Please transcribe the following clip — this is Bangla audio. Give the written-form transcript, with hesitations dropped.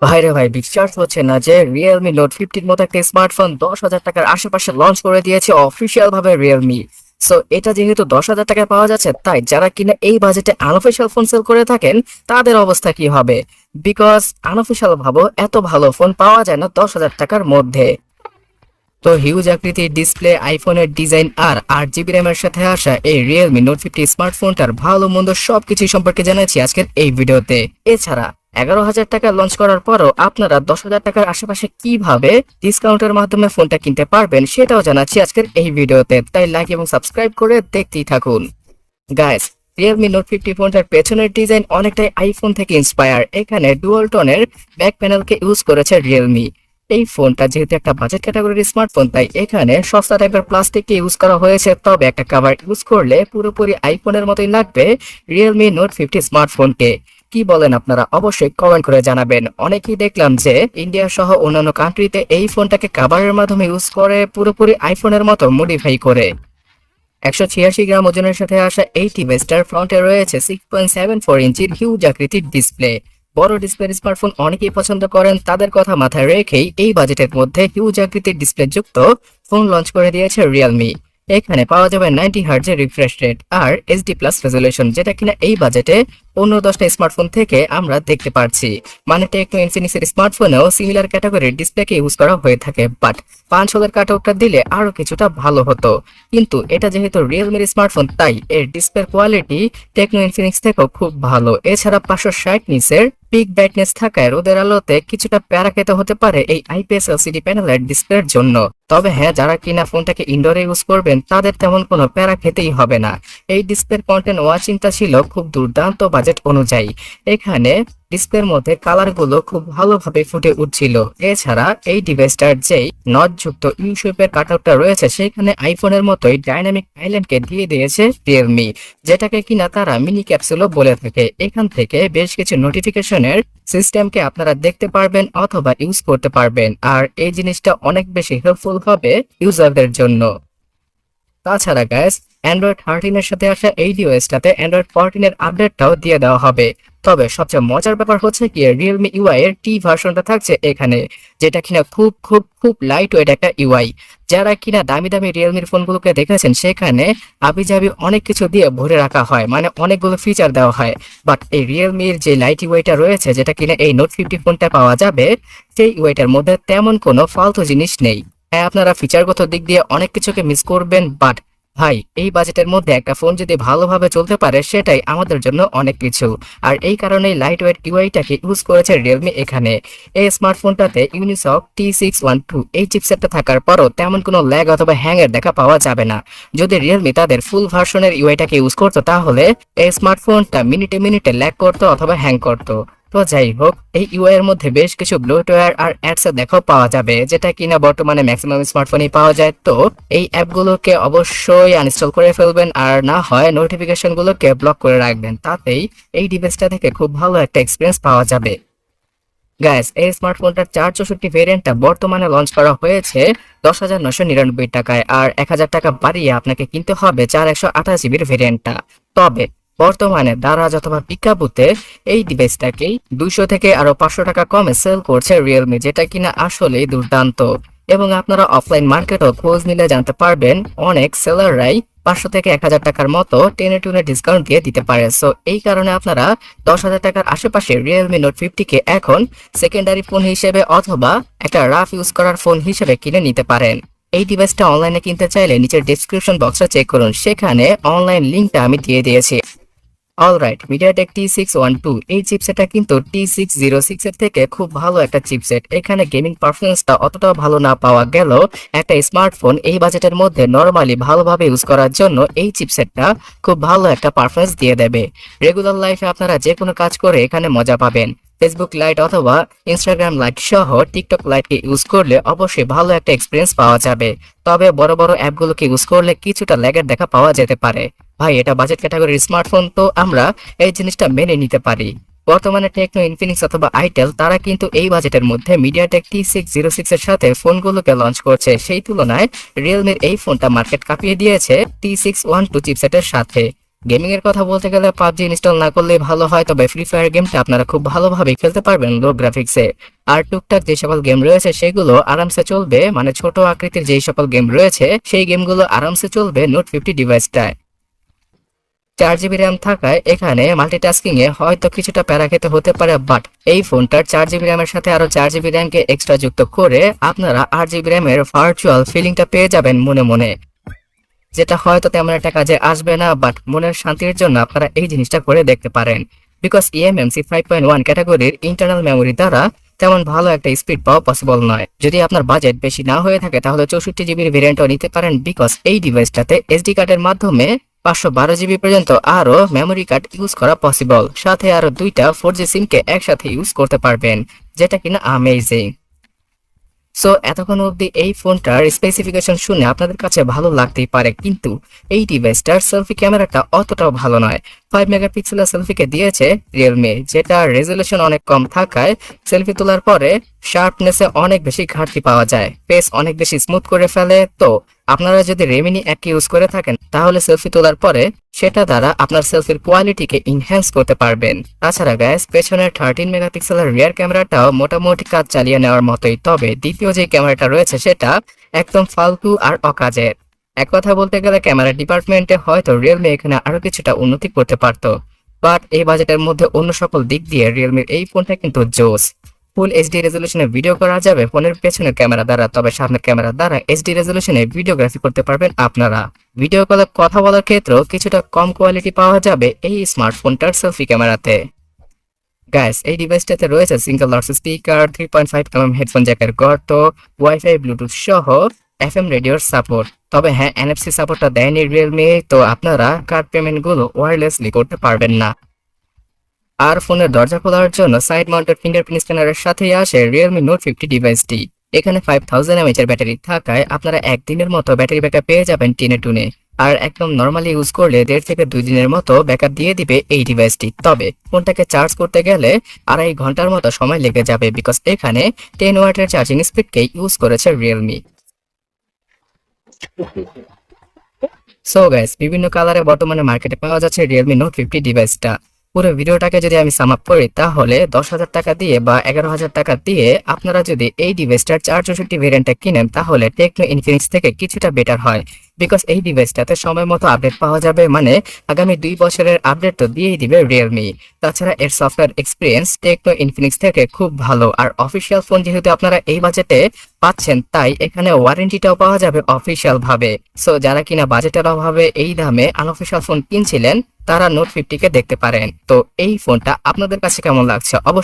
ভাইরে ভাই, বিশ্বাস হচ্ছে না যে রিয়েলমি নোট 50 মতো একটা স্মার্টফোন 10,000 টাকার আশেপাশে লঞ্চ করে দিয়েছে অফিসিয়াল ভাবে রিয়েলমি। সো এটা যেহেতু 10,000 টাকায় পাওয়া যাচ্ছে, তাই যারা কিনা এই বাজেটে আনঅফিসিয়াল ফোন সেল করে থাকেন তাদের অবস্থা কি হবে? বিকজ আনঅফিসিয়াল ভাবো এত ভালো ফোন পাওয়া যায় না 10,000 টাকার মধ্যে। তো হিউজ আকৃতির ডিসপ্লে, আইফোনের ডিজাইন আর 8 জিবি র্যামের সাথে আসা এই রিয়েলমি নোট 50 স্মার্টফোনটার ভালো মন্দ সবকিছু সম্পর্কে জানাচ্ছি আজকের এই ভিডিওতে। এছাড়া 11,000 টাকা লঞ্চ করার পরও আপনারা 10,000 টাকার আশেপাশে কিভাবে ডিসকাউন্টের মাধ্যমে ফোনটা কিনতে পারবেন সেটাও জানাচ্ছি আজকের এই ভিডিওতে, তাই লাইক এবং সাবস্ক্রাইব করে দেখতেই থাকুন। গাইস, রিয়েলমি নোট 50 ফোনটার পেছনের ডিজাইন অনেকটাই আইফোন থেকে ইন্সপায়ার। এখানে ডুয়াল টোনের ব্যাক প্যানেলকে ইউজ করেছে রিয়েলমি। এই ফোনটা যেহেতু একটা বাজেট ক্যাটাগরির স্মার্টফোন, তাই এখানে সস্তা টাইপের প্লাস্টিককে ইউজ করা হয়েছে, তবে একটা কভার ইউজ করলে পুরোপুরি আইফোনের মতোই লাগবে রিয়েলমি নোট 50 স্মার্টফোনকে। কি বলেন আপনারা? অবশ্যই কমেন্ট করে জানাবেন। অনেকেই দেখলাম যে ইন্ডিয়া সহ অন্যান্য কান্ট্রিতে এই ফোনটাকে কভারের মাধ্যমে ইউজ করে পুরোপুরি আইফোনের মতো মডিফাই করে। 186 গ্রাম ওজনের সাথে আসা এই ডিভাইসটার ফ্রন্টে রয়েছে 6.74 ইঞ্চির হিউজ আকৃতির ডিসপ্লে। বড় ডিসপ্লের স্মার্টফোন অনেকেই পছন্দ করেন, তাদের কথা মাথায় রেখেই এই বাজেটের মধ্যে হিউজ আকৃতির ডিসপ্লে যুক্ত ফোন লঞ্চ করে দিয়েছে রিয়েলমি। এখানে পাওয়া যাবে 90 হার্টজের রিফ্রেশ রেট আর এইচডি প্লাস রেজলিউশন, যেটা কিনা এই বাজেটে অন্য 10টা স্মার্টফোন থেকে আমরা দেখতে পাচ্ছি। মানে টেকনো, ইনফিনিক্সের স্মার্টফোনেও সিমিলার ক্যাটাগরির ডিসপ্লেকে ইউজ করা হয়ে থাকে, বাট 5 কাটআউটটা দিলে আরো কিছুটা ভালো হতো। কিন্তু এটা যেহেতু রিয়েলমির স্মার্টফোন, তাই এর ডিসপ্লের কোয়ালিটি টেকনো, ইনফিনিক্স থেকেও খুব ভালো। এছাড়া 560 নিটসের পিক ব্রাইটনেস থাকায় রোদের আলোতে কিছুটা প্যারা খেতে হতে পারে এই আইপিএস এলসিডি প্যানেলের ডিসপ্লের জন্য। তবে হ্যাঁ, যারা কিনা ফোনটাকে ইনডোরে ইউজ করবেন তাদের তেমন কোনো প্যারা খেতেই হবে না। এই ডিসপ্লের কন্টেন্ট ওয়াচিংটা ছিল খুব দুর্দান্ত বাজেট অনুযায়ী। এখানে ডিসপ্লের মধ্যে কালারগুলো খুব ভালোভাবে ফুটে উঠছিল। এছাড়া এই ডিভাইসটার যেই নটযুক্ত ইউ শেপের কাটআউটটা রয়েছে, সেখানে আইফোনের মতোই ডাইনামিক আইল্যান্ডকে দিয়ে দিয়েছে রিয়েলমি, যেটাকে কিনা তারা মিনি ক্যাপসুলও বলে থাকে। এখান থেকে বেশ কিছু নোটিফিকেশনের সিস্টেমকে আপনারা দেখতে পারবেন অথবা ইউজ করতে পারবেন, আর এই জিনিসটা অনেক বেশি হেল্পফুল হবে ইউজারদের জন্য। তাছাড়া গাইস, অ্যান্ড্রয়েড 13 এর সাথে আসা এই ডিভাইসটাতে অ্যান্ড্রয়েড 14 এর আপডেটটাও দিয়ে দেওয়া হবে। তবে সবচেয়ে মজার ব্যাপার হচ্ছে কি, রিয়েলমি ইউআই এর টি ভার্সনটা থাকছে এখানে, যেটা কিনা খুব খুব খুব লাইট ওয়েট একটা ইউআই। যারা কিনা দামি দামি রিয়েলমির ফোনগুলোকে দেখেছেন, সেখানে আবিজাবি অনেক কিছু দিয়ে ভরে রাখা হয়, মানে অনেকগুলো ফিচার দেওয়া হয়। বাট এই রিয়েলমির যে লাইট ইউআইটা রয়েছে, যেটা কিনা এই নোট 50 ফোনটা পাওয়া যাবে, সেই ইউআইটার মধ্যে তেমন কোনো ফালতু জিনিস নেই। হ্যাঁ, আপনারা ফিচারগত দিক দিয়ে অনেক কিছুকে মিস করবেন, বাট ভাই, এই বাজেটের মধ্যে একটা ফোন যদি ভালোভাবে চলতে পারে সেটাই আমাদের জন্য অনেক কিছু। আর এই কারণেই লাইট ওয়েট ইউআইটাকে ইউজ করেছে রিয়েলমি এখানে। এই স্মার্টফোনটাতে ইউনিসক T612 এই চিপসেটটা থাকার পরও তেমন কোনো ল্যাগ অথবা হ্যাংয়ের দেখা পাওয়া যাবে না। যদি রিয়েলমি তাদের ফুল ভার্সনের ইউআইটাকে ইউজ করতো, তাহলে এই স্মার্টফোনটা মিনিটে মিনিটে ল্যাগ করতো অথবা হ্যাং করতো। তো যাই হোক, এই ইউআই এর মধ্যে বেশ কিছু ব্লোটওয়্যার আর অ্যাডস দেখাও পাওয়া যাবে, যেটা কিনা বর্তমানে ম্যাক্সিমাম স্মার্টফোনেই পাওয়া যায়। তো এই অ্যাপগুলোকে অবশ্যই আনইনস্টল করে ফেলবেন, আর না হয় নোটিফিকেশনগুলোকে ব্লক করে রাখবেন। তাতেই এই ডিভাইসটা থেকে খুব ভালো একটা এক্সপিরিয়েন্স পাওয়া যাবে। গাইস, এই স্মার্টফোনটার 464 ভেরিয়েন্টটা বর্তমানে লঞ্চ করা হয়েছে 10,999 টাকায়, আর 1,000 টাকা বাড়িয়ে আপনাকে কিনতে হবে 4128 জিবির ভেরিয়েন্টটা। তবে বর্তমানে দারাজ অথবা পিকাবুতে এই ডিভাইসটাকেই 200 থেকে আরো 500 টাকা কমে সেল করছে রিয়েলমি, যেটা কিনা আসলেই দুর্দান্ত। এবং আপনারা অফলাইন মার্কেটও খোঁজ নিলে জানতে পারবেন, অনেক সেলাররাই 500 থেকে 1,000 টাকার মতো টেনে টুনে ডিসকাউন্ট দিয়ে দিতে পারে। সো এই কারণে আপনারা 10,000 টাকার আশেপাশে রিয়েলমি নোট 50 কে এখন সেকেন্ডারি ফোন হিসেবে অথবা একটা রাফ ইউজ করার ফোন হিসেবে কিনে নিতে পারেন। এই ডিভাইসটা অনলাইনে কিনতে চাইলে নিচের ডেসক্রিপশন বক্সটা চেক করুন, সেখানে অনলাইন লিঙ্কটা আমি দিয়ে দিয়েছি। অলরাইট, মিডিয়াটেক T612 এই চিপসেটটা কিন্তু T606 এর থেকে খুব ভালো একটা চিপসেট। এখানে গেমিং পারফরমেন্সটা অতটাও ভালো না পাওয়া গেল, একটা স্মার্টফোন এই বাজেটের মধ্যে নরমালি ভালোভাবে ইউজ করার জন্য এই চিপসেটটা খুব ভালো একটা পারফরমেন্স দিয়ে দেবে। রেগুলার লাইফে আপনারা যে কোনো কাজ করে এখানে মজা পাবেন। ফেসবুক লাইট অথবা ইনস্টাগ্রাম লাইট সহ টিকটক লাইটকে ইউজ করলে অবশ্যই ভালো একটা এক্সপিরিয়েন্স পাওয়া যাবে। তবে বড় বড় অ্যাপগুলোকে ইউজ করলে কিছুটা ল্যাগের দেখা পাওয়া যেতে পারে। ভাই, এটা বাজেট ক্যাটাগরির স্মার্টফোন, তো আমরা এই জিনিসটা মেনে নিতে পারি। বর্তমানে টেকনো, ইনফিনিক্স অথবা আইটেল তারা কিন্তু এই বাজেটের মধ্যে মিডিয়াটেক T606 এর সাথে ফোনগুলোকে লঞ্চ করছে। সেই তুলনায় রিয়েলমির এই ফোনটা মার্কেট কাঁপিয়ে দিয়েছে T612 চিপসেটের সাথে। গেমিং এর কথা বলতে গেলে পাবজি ইনস্টল না করলেই ভালো হয়, তবে ফ্রি ফায়ার গেমটা আপনারা খুব ভালোভাবে খেলতে পারবেন লো গ্রাফিক্সে। আর টুকটাক যে সকল গেম রয়েছে সেগুলো আরামসে চলবে, মানে ছোট আকৃতির যেই সকল গেম রয়েছে সেই গেমগুলো আরামসে চলবে নোট 50 ডিভাইসটায়। 4 জিবি র্যাম থাকায় এখানে মাল্টিটাস্কিং এ হয়তো কিছুটা প্যারা খেতে হতে পারে, বাট এই ফোনটার 4 জিবি র্যামের সাথে আরো 4 জিবি র্যামকে এক্সট্রা যুক্ত করে আপনারা 8 জিবি র্যামের ভার্চুয়াল ফিলিংটা পেয়ে যাবেন মনে মনে, যেটা হয়তো তেমন একটা কাজে আসবে না, বাট মনের শান্তির জন্য আপনারা এই জিনিসটা করে দেখতে পারেন। বিকজ eMMC 5.1 ক্যাটাগরির ইন্টারনাল মেমোরি দ্বারা তেমন ভালো একটা স্পিড পাওয়া পসিবল নয়। যদি আপনার বাজেট বেশি না হয়ে থাকে তাহলে 64 জিবির ভেরিয়েন্টও নিতে পারেন, বিকজ এই ডিভাইসটাতে এসডি কার্ডের মাধ্যমে 512 জিবি পর্যন্ত আরো মেমোরি কার্ড ইউজ করা পসিবল, সাথে আরো দুইটা 4G সিমকে একসাথে ইউজ করতে পারবেন, যেটা কিনা আমেজিং। সো এতক্ষণ অবধি এই ফোনটার স্পেসিফিকেশন শুনে আপনাদের কাছে ভালো লাগতেই পারে, কিন্তু এই ডিভাইসটার সেলফি ক্যামেরাটা অতটাও ভালো নয়। 5 মেগাপিক্সেলের সেলফিকে দিয়েছে রিয়েলমি, যেটা রেজলিউশন অনেক কম থাকায় সেলফি তোলার পরে শার্পনেসে অনেক বেশি ঘাটতি পাওয়া যায়, ফেস অনেক বেশি স্মুথ করে ফেলে। তো আপনারা যদি রেমিনি অ্যাপ ইউজ করে থাকেন তাহলে সেলফি তোলার পরে সেটা দ্বারা আপনার সেলফির কোয়ালিটিকে ইনহ্যান্স করতে পারবেন। তাছাড়া গ্যাস পেছনের 13 মেগাপিক্সেলের রিয়ার ক্যামেরাটাও মোটামুটি কাজ চালিয়ে নেওয়ার মতোই, তবে দ্বিতীয় যে ক্যামেরাটা রয়েছে সেটা একদম ফালতু আর অকাজের। এক কথা বলতে গেলে ক্যামেরা ডিপার্টমেন্টে হয়তো রিয়েলমি এখানে আরো কিছুটা উন্নতি করতে পারতো, বাট এই বাজেটের মধ্যে অন্য সকল দিক দিয়ে রিয়েলমির এই ফোনটা কিন্তু জোস। ফুল এইচডি রেজলিউশনে ভিডিও করা যাবে ফোনের পেছনের ক্যামেরা দ্বারা, তবে সামনের ক্যামেরা দ্বারা এইচডি রেজলিউশনে ভিডিওগ্রাফি করতে পারবেন আপনারা। ভিডিও কলে কথা বলার ক্ষেত্রেও কিছুটা কম কোয়ালিটি পাওয়া যাবে এই স্মার্টফোনটার সেলফি ক্যামেরাতে। গাইস, এই ডিভাইসটাতে রয়েছে single loud speaker, 3.5 mm headphone জ্যাকের গর্ত, ওয়াইফাই ব্লুটুথ সহ এফএম রেডিওর সাপোর্ট। তবে হ্যাঁ, এনএফসি সাপোর্টটা দেয়নি রিয়েলমি, তো আপনারা কার্ড পেমেন্ট গুলো ওয়্যারলেসলি করতে পারবেন না। আর ফোনের দরজা খোলার জন্য সাইড মাউন্টেড ফিঙ্গারপ্রিন্ট স্ক্যানারের সাথেই আসে Realme Note 50 ডিভাইসটি। এখানে 5000 mAh এর ব্যাটারি থাকায় আপনারা একদিনের মতো ব্যাটারি ব্যাকআপ পেয়ে যাবেন টেনে টুনে। আর একদম নর্মালি ইউজ করলে 1.5 থেকে 2 দিনের মতো ব্যাকআপ দিয়ে দিবে এই ডিভাইসটি। তবে ফোনটাকে চার্জ করতে গেলে 2.5 ঘন্টার মতো সময় লেগে যাবে, বিকজ এখানে 10 ওয়াটের চার্জিং স্পিডকে ইউজ করেছে রিয়েলমি। সো গাইস, বিভিন্ন কালারে বর্তমানে মার্কেটে পাওয়া যাচ্ছে Realme Note 50 ডিভাইসটা। পুরো ভিডিওটাকে যদি আমি সাম আপ করি তাহলে 10,000 টাকা দিয়ে বা 11,000 টাকা দিয়ে আপনারা যদি এই ডিভাইসটার 464 ভেরিয়েন্টটা কিনেন তাহলে টেকনো ইনফিনিক্স থেকে কিছুটা বেটার হয়, বিকজ এই ডিভাইসটাতে সময় মতো আপডেট পাওয়া যাবে, মানে আগামী 2 বছরের আপডেট তো দিয়েই দিবে রিয়েলমি। তাছাড়া এর সফটওয়্যার এক্সপিরিয়েন্স টেকনো ইনফিনিক্স থেকে খুব ভালো, আর অফিসিয়াল ফোন যেহেতু আপনারা এই বাজেটে পাচ্ছেন তাই এখানে ওয়ারেন্টিটাও পাওয়া যাবে অফিসিয়াল ভাবে। সো যারা কিনা বাজেটের অভাবে এই দামে আনঅফিসিয়াল ফোন কিনছিলেন তারা নোট 50 কে দেখতে পারেন। তো এই ফোনটা আপনাদের কাছে কেমন লাগছে অবশ্যই